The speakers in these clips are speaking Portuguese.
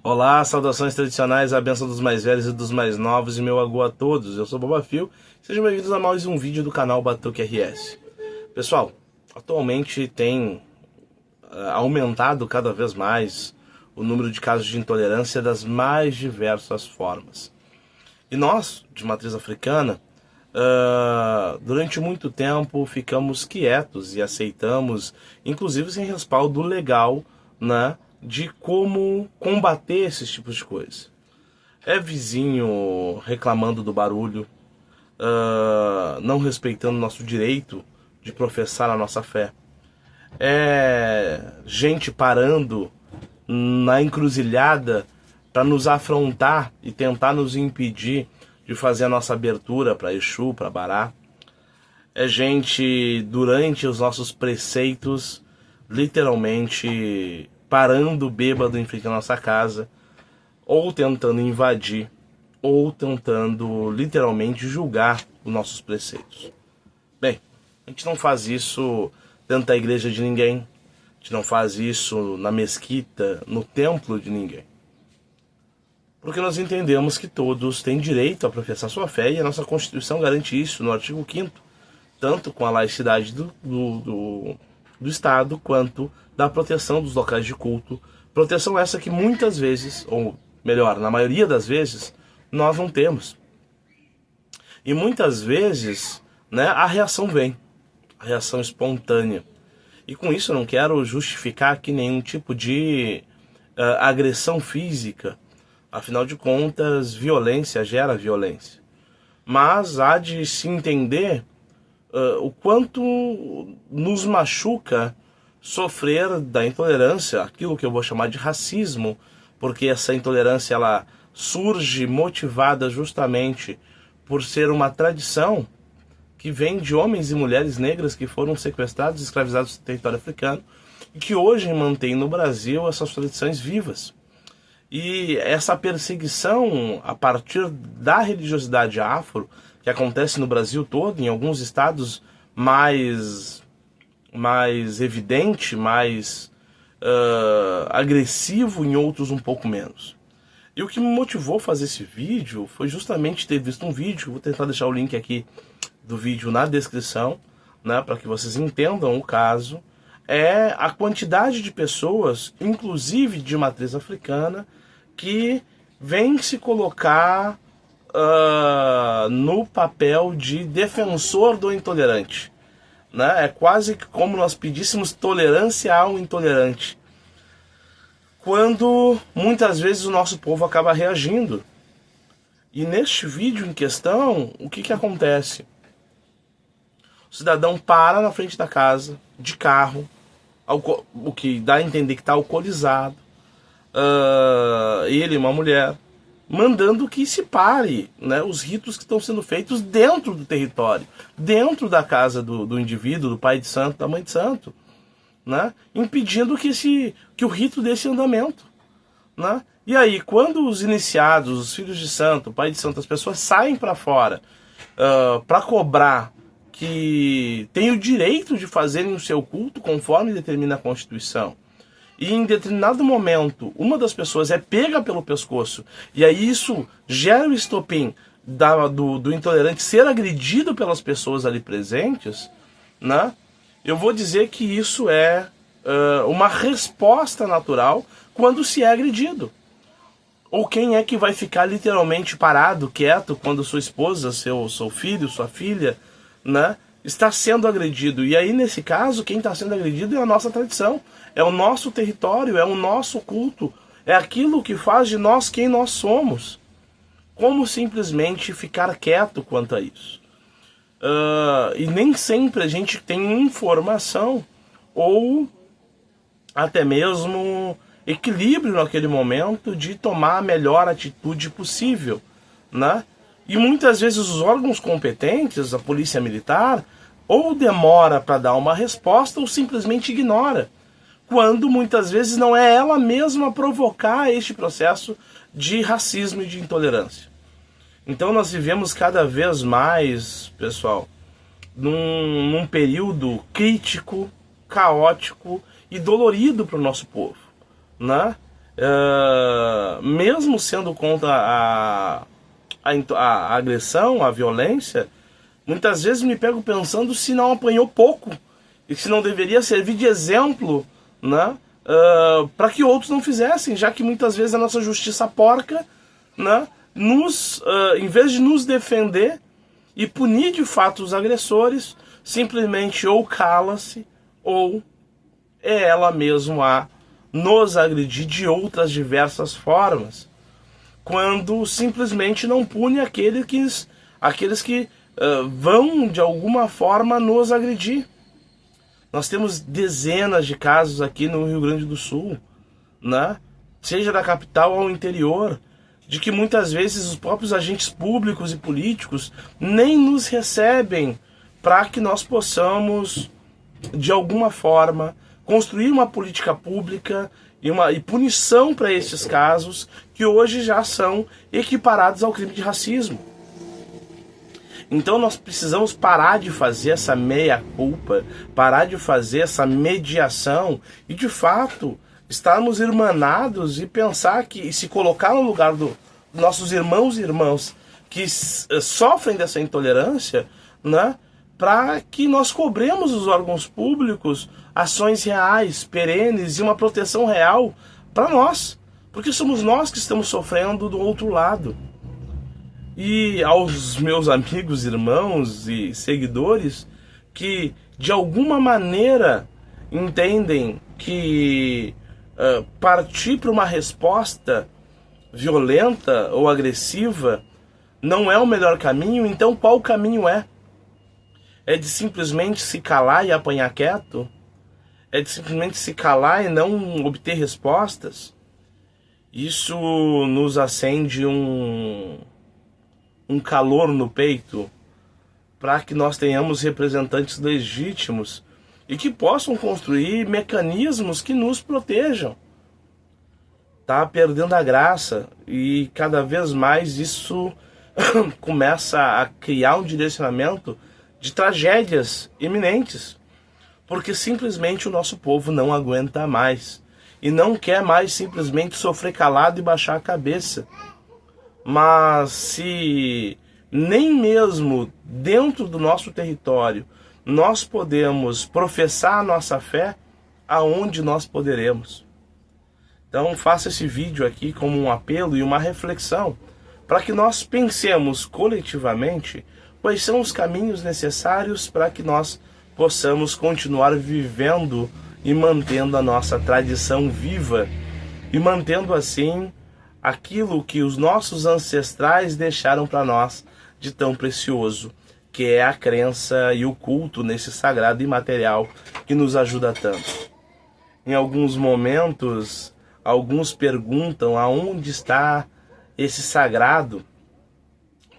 Olá, saudações tradicionais, a bênção dos mais velhos e dos mais novos e meu agô a todos. Eu sou o Boba Fio, sejam bem-vindos a mais um vídeo do canal Batuque RS. Pessoal, atualmente tem aumentado cada vez mais o número de casos de intolerância das mais diversas formas. E nós, de matriz africana, durante muito tempo ficamos quietos e aceitamos, inclusive sem respaldo legal, né, de como combater esses tipos de coisa. É vizinho reclamando do barulho, não respeitando nosso direito de professar a nossa fé. É gente parando na encruzilhada para nos afrontar e tentar nos impedir de fazer a nossa abertura para Exu, para Bará. É gente durante os nossos preceitos, literalmente parando bêbado em frente à nossa casa, ou tentando invadir, ou tentando literalmente julgar os nossos preceitos. Bem, a gente não faz isso dentro da igreja de ninguém, a gente não faz isso na mesquita, no templo de ninguém. Porque nós entendemos que todos têm direito a professar sua fé e a nossa Constituição garante isso no artigo 5º, tanto com a laicidade do Estado quanto da proteção dos locais de culto. Proteção essa que muitas vezes, ou melhor, na maioria das vezes, nós não temos. E muitas vezes, né, a reação vem, a reação espontânea. E com isso eu não quero justificar aqui nenhum tipo de agressão física. Afinal de contas, violência gera violência. Mas há de se entender o quanto nos machuca sofrer da intolerância, aquilo que eu vou chamar de racismo, porque essa intolerância ela surge motivada justamente por ser uma tradição que vem de homens e mulheres negras que foram sequestrados e escravizados no território africano e que hoje mantém no Brasil essas tradições vivas. E essa perseguição a partir da religiosidade afro, que acontece no Brasil todo, em alguns estados mais evidente, mais agressivo, em outros um pouco menos. E o que me motivou a fazer esse vídeo foi justamente ter visto um vídeo, vou tentar deixar o link aqui do vídeo na descrição, né, para que vocês entendam o caso, é a quantidade de pessoas, inclusive de matriz africana, que vem se colocar no papel de defensor do intolerante. Né? É quase como nós pedíssemos tolerância ao intolerante. Quando muitas vezes o nosso povo acaba reagindo. E neste vídeo em questão, o que acontece? O cidadão para na frente da casa, de carro, o que dá a entender que está alcoolizado, ele e uma mulher, mandando que se pare, né, os ritos que estão sendo feitos dentro do território, dentro da casa do indivíduo, do pai de santo, da mãe de santo, né, impedindo que o rito desse andamento. Né? E aí, quando os iniciados, os filhos de santo, pai de santo, as pessoas saem para fora para cobrar que tem o direito de fazerem o seu culto conforme determina a Constituição, e em determinado momento uma das pessoas é pega pelo pescoço, e aí isso gera o estopim do intolerante ser agredido pelas pessoas ali presentes, né? Eu vou dizer que isso é uma resposta natural quando se é agredido. Ou quem é que vai ficar literalmente parado, quieto, quando sua esposa, seu filho, sua filha, né, está sendo agredido? E aí, nesse caso, quem está sendo agredido é a nossa tradição, é o nosso território, é o nosso culto, é aquilo que faz de nós quem nós somos. Como simplesmente ficar quieto quanto a isso? E nem sempre a gente tem informação ou até mesmo equilíbrio naquele momento de tomar a melhor atitude possível, né? E muitas vezes os órgãos competentes, a polícia militar, ou demora para dar uma resposta ou simplesmente ignora, quando muitas vezes não é ela mesma a provocar este processo de racismo e de intolerância. Então nós vivemos cada vez mais, pessoal, num período crítico, caótico e dolorido para o nosso povo, né? mesmo sendo contra a agressão, a violência, muitas vezes me pego pensando se não apanhou pouco e se não deveria servir de exemplo, né, para que outros não fizessem, já que muitas vezes a nossa justiça porca, né, em vez de nos defender e punir de fato os agressores, simplesmente ou cala-se ou é ela mesma a nos agredir de outras diversas formas, quando simplesmente não pune aqueles que vão de alguma forma nos agredir. Nós temos dezenas de casos aqui no Rio Grande do Sul, né? Seja da capital ao interior, de que muitas vezes os próprios agentes públicos e políticos nem nos recebem para que nós possamos, de alguma forma, construir uma política pública e punição para esses casos que hoje já são equiparados ao crime de racismo. Então nós precisamos parar de fazer essa meia-culpa, parar de fazer essa mediação e, de fato, estarmos irmanados e pensar e se colocar no lugar dos nossos irmãos e irmãs que sofrem dessa intolerância, né, para que nós cobremos os órgãos públicos ações reais, perenes e uma proteção real para nós, porque somos nós que estamos sofrendo do outro lado. E aos meus amigos, irmãos e seguidores que de alguma maneira entendem que partir para uma resposta violenta ou agressiva não é o melhor caminho, então qual caminho é? É de simplesmente se calar e apanhar quieto? É de simplesmente se calar e não obter respostas? Isso nos acende um calor no peito para que nós tenhamos representantes legítimos e que possam construir mecanismos que nos protejam. Tá perdendo a graça e cada vez mais isso começa a criar um direcionamento de tragédias iminentes, porque simplesmente o nosso povo não aguenta mais e não quer mais simplesmente sofrer calado e baixar a cabeça. Mas se nem mesmo dentro do nosso território nós podemos professar a nossa fé, aonde nós poderemos? Então faça esse vídeo aqui como um apelo e uma reflexão para que nós pensemos coletivamente quais são os caminhos necessários para que nós possamos continuar vivendo e mantendo a nossa tradição viva e mantendo assim aquilo que os nossos ancestrais deixaram para nós de tão precioso, que é a crença e o culto nesse sagrado imaterial que nos ajuda tanto. Em alguns momentos, alguns perguntam aonde está esse sagrado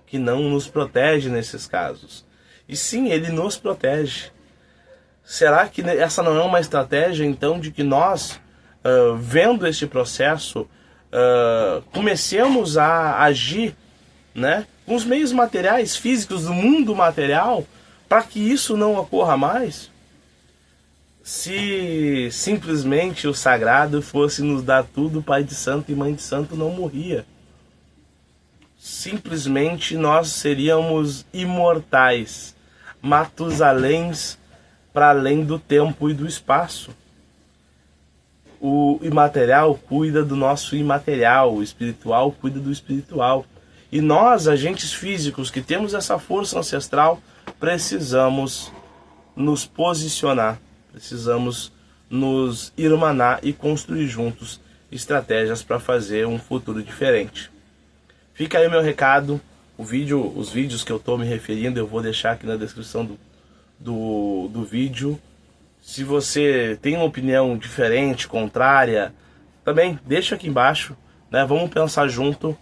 que não nos protege nesses casos. E sim, ele nos protege. Será que essa não é uma estratégia, então, de que nós, vendo este processo, comecemos a agir, né, com os meios materiais, físicos do mundo material, para que isso não ocorra mais? Se simplesmente o sagrado fosse nos dar tudo, pai de santo e mãe de santo não morria. Simplesmente nós seríamos imortais, Matusaléns para além do tempo e do espaço. O imaterial cuida do nosso imaterial, o espiritual cuida do espiritual. E nós, agentes físicos que temos essa força ancestral, precisamos nos posicionar, precisamos nos irmanar e construir juntos estratégias para fazer um futuro diferente. Fica aí o meu recado, os vídeos que eu estou me referindo eu vou deixar aqui na descrição do vídeo. Se você tem uma opinião diferente, contrária, também deixa aqui embaixo, né? Vamos pensar junto.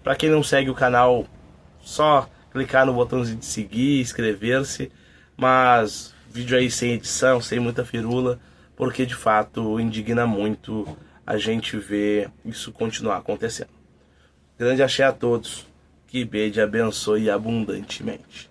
Para quem não segue o canal, só clicar no botãozinho de seguir, inscrever-se, mas vídeo aí sem edição, sem muita firula, porque de fato indigna muito a gente ver isso continuar acontecendo. Grande axé a todos, que Bede abençoe abundantemente.